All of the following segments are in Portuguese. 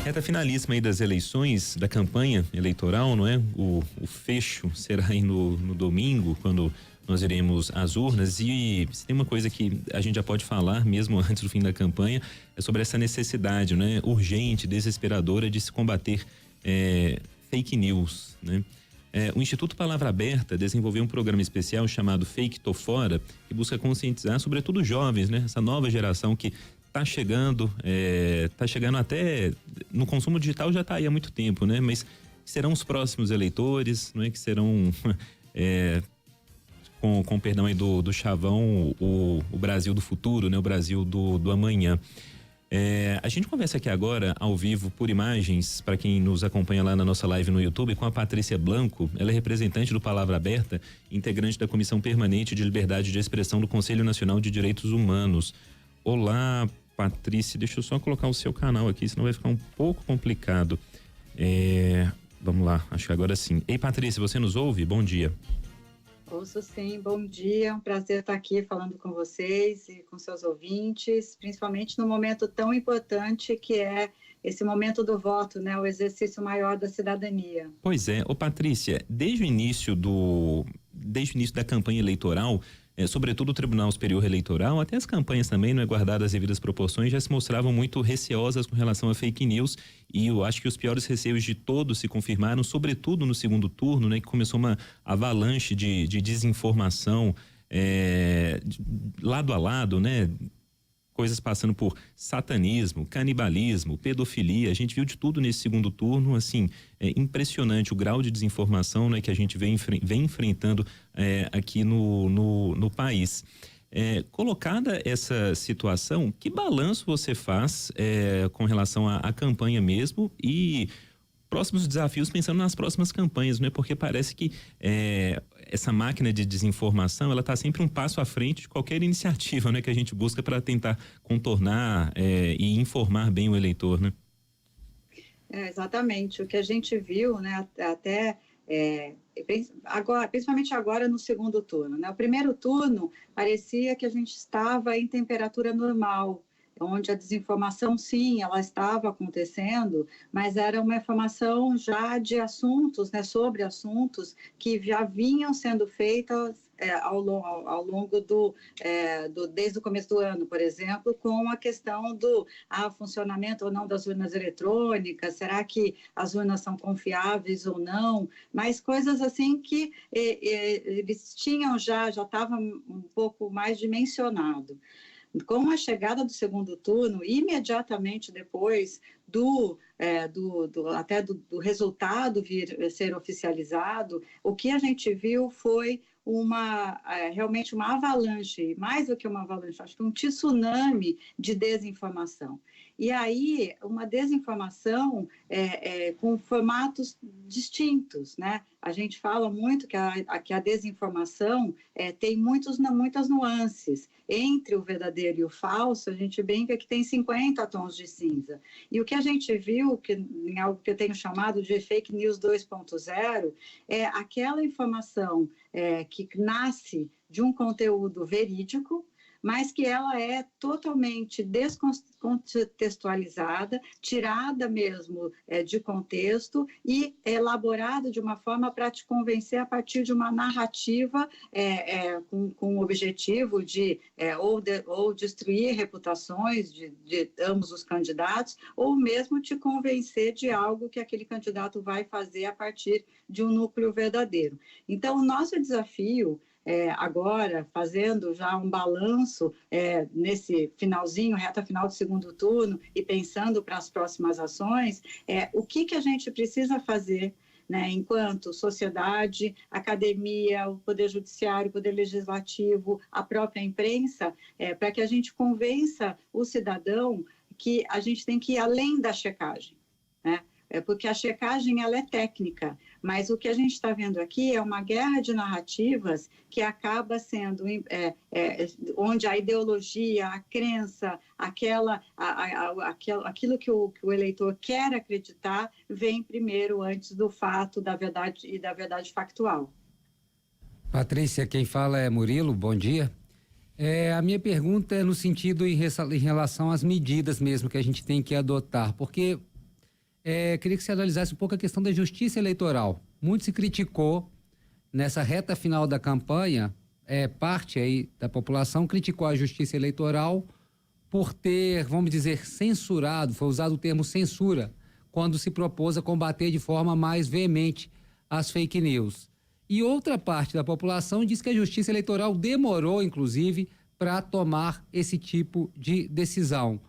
Reta finalíssima aí das eleições, da campanha eleitoral, não é? O fecho será aí no domingo, quando nós iremos às urnas, e se tem uma coisa que a gente já pode falar mesmo antes do fim da campanha, é sobre essa necessidade, né? Urgente, desesperadora de se combater fake news, né? O Instituto Palavra Aberta desenvolveu um programa especial chamado Fake Tô Fora, que busca conscientizar, sobretudo os jovens, né? Essa nova geração que tá chegando até no consumo digital, já tá aí há muito tempo, né? Mas serão os próximos eleitores, não é? Que serão com perdão aí do chavão, o Brasil do futuro, né? O Brasil do amanhã. A gente conversa aqui agora, ao vivo, por imagens, para quem nos acompanha lá na nossa live no YouTube, com a Patrícia Blanco. Ela é representante do Palavra Aberta, integrante da Comissão Permanente de Liberdade de Expressão do Conselho Nacional de Direitos Humanos. Olá, Patrícia, deixa eu só colocar o seu canal aqui, senão vai ficar um pouco complicado. Vamos lá, acho que agora sim. Ei, Patrícia, você nos ouve? Bom dia. Ouço sim, bom dia, é um prazer estar aqui falando com vocês e com seus ouvintes, principalmente no momento tão importante que é esse momento do voto, né, o exercício maior da cidadania. Pois é, Patrícia, desde o início da campanha eleitoral, sobretudo o Tribunal Superior Eleitoral, até as campanhas também, não é, guardadas as devidas proporções, já se mostravam muito receosas com relação a fake news, e eu acho que os piores receios de todos se confirmaram, sobretudo no segundo turno, né, que começou uma avalanche de desinformação lado a lado, né? Coisas passando por satanismo, canibalismo, pedofilia. A gente viu de tudo nesse segundo turno, assim, impressionante o grau de desinformação, né, que a gente vem enfrentando aqui no país. Colocada essa situação, que balanço você faz com relação à campanha mesmo e próximos desafios, pensando nas próximas campanhas, né? Porque parece que essa máquina de desinformação, ela está sempre um passo à frente de qualquer iniciativa, né? Que a gente busca para tentar contornar e informar bem o eleitor, né? Exatamente, o que a gente viu, né? Principalmente agora no segundo turno, né? O primeiro turno parecia que a gente estava em temperatura normal, onde a desinformação, sim, ela estava acontecendo, mas era uma informação já de assuntos, né, sobre assuntos que já vinham sendo feitos ao longo desde o começo do ano, por exemplo, com a questão do funcionamento ou não das urnas eletrônicas, será que as urnas são confiáveis ou não, mas coisas assim que eles tinham já estava um pouco mais dimensionado. Com a chegada do segundo turno, imediatamente depois do resultado ser oficializado, o que a gente viu foi realmente uma avalanche, mais do que uma avalanche, acho que um tsunami de desinformação. E aí, uma desinformação com formatos distintos, né? A gente fala muito que a desinformação tem muitas nuances. Entre o verdadeiro e o falso, a gente brinca que tem 50 tons de cinza. E o que a gente viu, em algo que eu tenho chamado de fake news 2.0, é aquela informação que nasce de um conteúdo verídico, mas que ela é totalmente descontextualizada, tirada mesmo de contexto e elaborada de uma forma para te convencer a partir de uma narrativa com o objetivo de ou destruir reputações de ambos os candidatos, ou mesmo te convencer de algo que aquele candidato vai fazer a partir de um núcleo verdadeiro. Então, o nosso desafio agora, fazendo já um balanço nesse finalzinho, reta final do segundo turno, e pensando para as próximas ações, o que a gente precisa fazer, né, enquanto sociedade, academia, o Poder Judiciário, o Poder Legislativo, a própria imprensa, para que a gente convença o cidadão que a gente tem que ir além da checagem, né? Porque a checagem ela é técnica, mas o que a gente está vendo aqui é uma guerra de narrativas que acaba sendo onde a ideologia, a crença, aquilo que o eleitor quer acreditar vem primeiro antes do fato, da verdade e da verdade factual. Patrícia, quem fala é Murilo, bom dia. A minha pergunta é no sentido em relação às medidas mesmo que a gente tem que adotar, porque Queria que você analisasse um pouco a questão da justiça eleitoral. Muito se criticou nessa reta final da campanha, parte aí da população criticou a justiça eleitoral por ter, vamos dizer, censurado, foi usado o termo censura, quando se propôs a combater de forma mais veemente as fake news. E outra parte da população diz que a justiça eleitoral demorou, inclusive, para tomar esse tipo de decisão.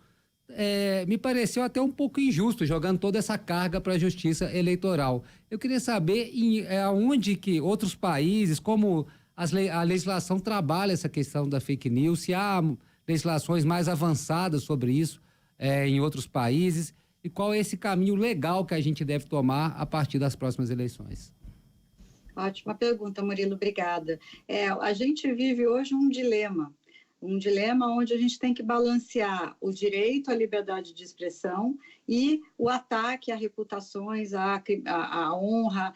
Me pareceu até um pouco injusto, jogando toda essa carga para a justiça eleitoral. Eu queria saber aonde que outros países, como a legislação trabalha essa questão da fake news, se há legislações mais avançadas sobre isso em outros países, e qual é esse caminho legal que a gente deve tomar a partir das próximas eleições. Ótima pergunta, Murilo, obrigada. A gente vive hoje um dilema onde a gente tem que balancear o direito à liberdade de expressão e o ataque a reputações, a honra,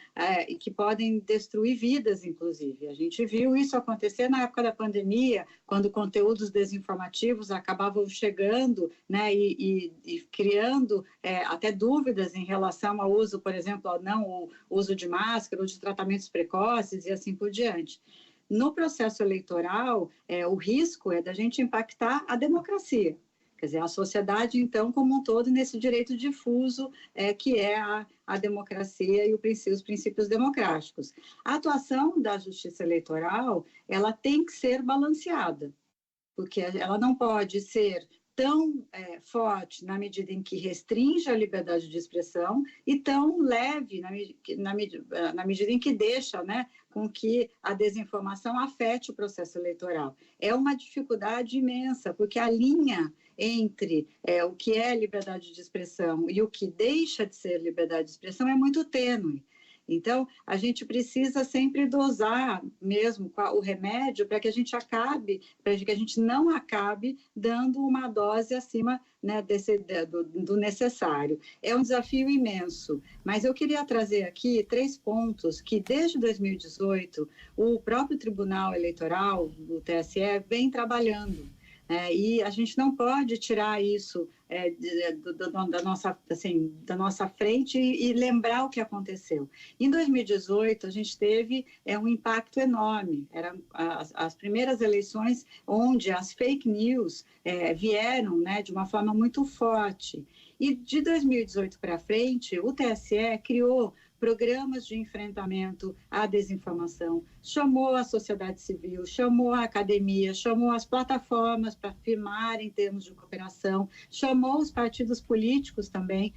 que podem destruir vidas, inclusive. A gente viu isso acontecer na época da pandemia, quando conteúdos desinformativos acabavam chegando, né, e criando até dúvidas em relação ao uso, por exemplo, o uso de máscara ou de tratamentos precoces e assim por diante. No processo eleitoral, o risco é da gente impactar a democracia, quer dizer, a sociedade, então, como um todo, nesse direito difuso que é a democracia e os princípios democráticos. A atuação da justiça eleitoral, ela tem que ser balanceada, porque ela não pode ser tão forte na medida em que restringe a liberdade de expressão e tão leve na medida em que deixa, né, com que a desinformação afete o processo eleitoral. É uma dificuldade imensa, porque a linha entre o que é liberdade de expressão e o que deixa de ser liberdade de expressão é muito tênue. Então, a gente precisa sempre dosar mesmo o remédio para que a gente não acabe dando uma dose acima, né, do necessário. É um desafio imenso, mas eu queria trazer aqui 3 pontos que, desde 2018, o próprio Tribunal Eleitoral, do TSE, vem trabalhando. E a gente não pode tirar isso da nossa frente e lembrar o que aconteceu. Em 2018, a gente teve um impacto enorme. Eram as primeiras eleições onde as fake news vieram, né, de uma forma muito forte. E de 2018 para frente, o TSE criou programas de enfrentamento à desinformação, chamou a sociedade civil, chamou a academia, chamou as plataformas para firmarem termos de cooperação, chamou os partidos políticos também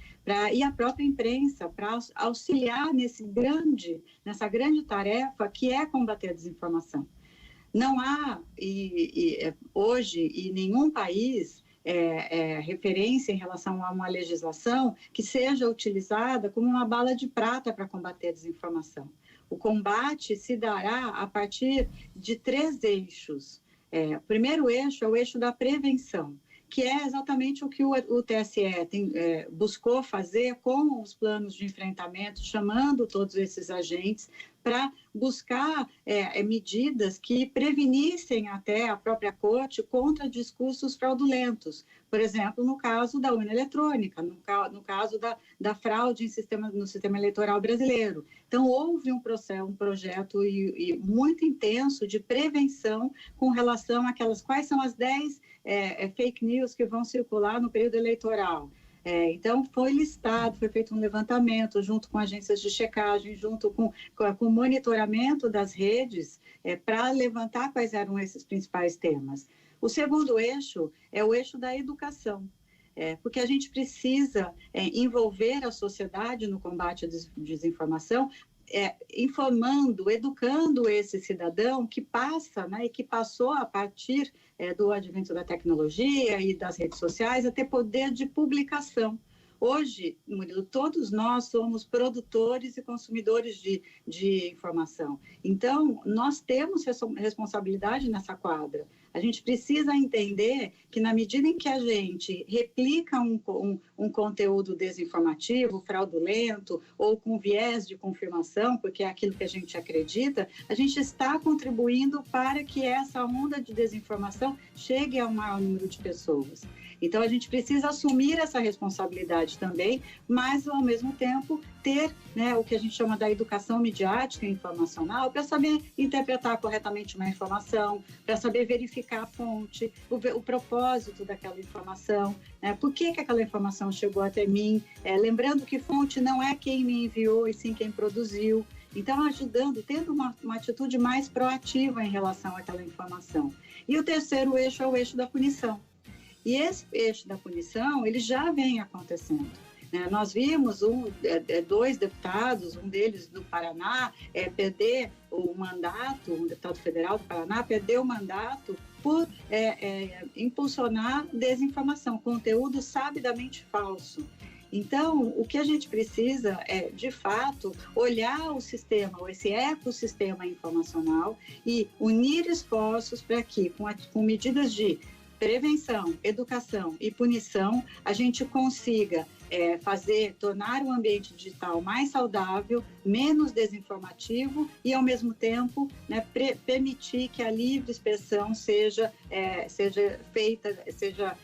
e a própria imprensa para auxiliar nessa grande tarefa que é combater a desinformação. Não há, hoje, em nenhum país, referência em relação a uma legislação que seja utilizada como uma bala de prata para combater a desinformação. O combate se dará a partir de 3 eixos. O primeiro eixo é o eixo da prevenção, que é exatamente o que o TSE buscou fazer com os planos de enfrentamento, chamando todos esses agentes para buscar medidas que prevenissem até a própria corte contra discursos fraudulentos. Por exemplo, no caso da urna eletrônica, no caso da fraude no sistema eleitoral brasileiro. Então, houve um projeto muito intenso de prevenção com relação àquelas, quais são as 10 fake news que vão circular no período eleitoral. Então, foi listado, foi feito um levantamento junto com agências de checagem, junto com o monitoramento das redes, para levantar quais eram esses principais temas. O segundo eixo é o eixo da educação, porque a gente precisa envolver a sociedade no combate à desinformação, informando, educando esse cidadão que passa, né, e que passou a partir do advento da tecnologia e das redes sociais a ter poder de publicação. Hoje, Murilo, todos nós somos produtores e consumidores de informação. Então, nós temos responsabilidade nessa quadra. A gente precisa entender que, na medida em que a gente replica um conteúdo desinformativo, fraudulento ou com viés de confirmação, porque é aquilo que a gente acredita, a gente está contribuindo para que essa onda de desinformação chegue ao maior número de pessoas. Então, a gente precisa assumir essa responsabilidade também, mas, ao mesmo tempo, ter, né, o que a gente chama da educação midiática e informacional para saber interpretar corretamente uma informação, para saber verificar a fonte, o propósito daquela informação, né, por que aquela informação chegou até mim, lembrando que fonte não é quem me enviou, e sim quem produziu. Então, ajudando, tendo uma atitude mais proativa em relação àquela informação. E o terceiro eixo é o eixo da punição. E esse eixo da punição, ele já vem acontecendo. Nós vimos dois deputados, um deles do Paraná, perder o mandato, um deputado federal do Paraná, perdeu o mandato por impulsionar desinformação, conteúdo sabidamente falso. Então, o que a gente precisa é, de fato, olhar o sistema, esse ecossistema informacional e unir esforços para que, com medidas de prevenção, educação e punição, a gente consiga tornar o ambiente digital mais saudável, menos desinformativo e, ao mesmo tempo, né, permitir que a livre expressão seja feita, seja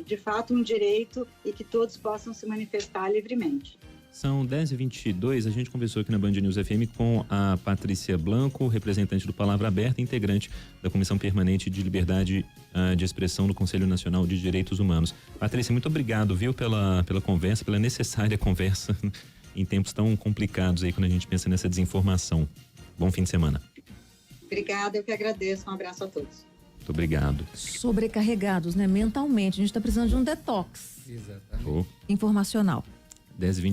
de fato um direito e que todos possam se manifestar livremente. São 10h22, a gente conversou aqui na Band News FM com a Patrícia Blanco, representante do Palavra Aberta, integrante da Comissão Permanente de Liberdade de Expressão do Conselho Nacional de Direitos Humanos. Patrícia, muito obrigado, viu, pela conversa, pela necessária conversa em tempos tão complicados aí, quando a gente pensa nessa desinformação. Bom fim de semana. Obrigada, eu que agradeço. Um abraço a todos. Muito obrigado. Sobrecarregados, né, mentalmente. A gente está precisando de um detox. Exatamente. Informacional. 10h20.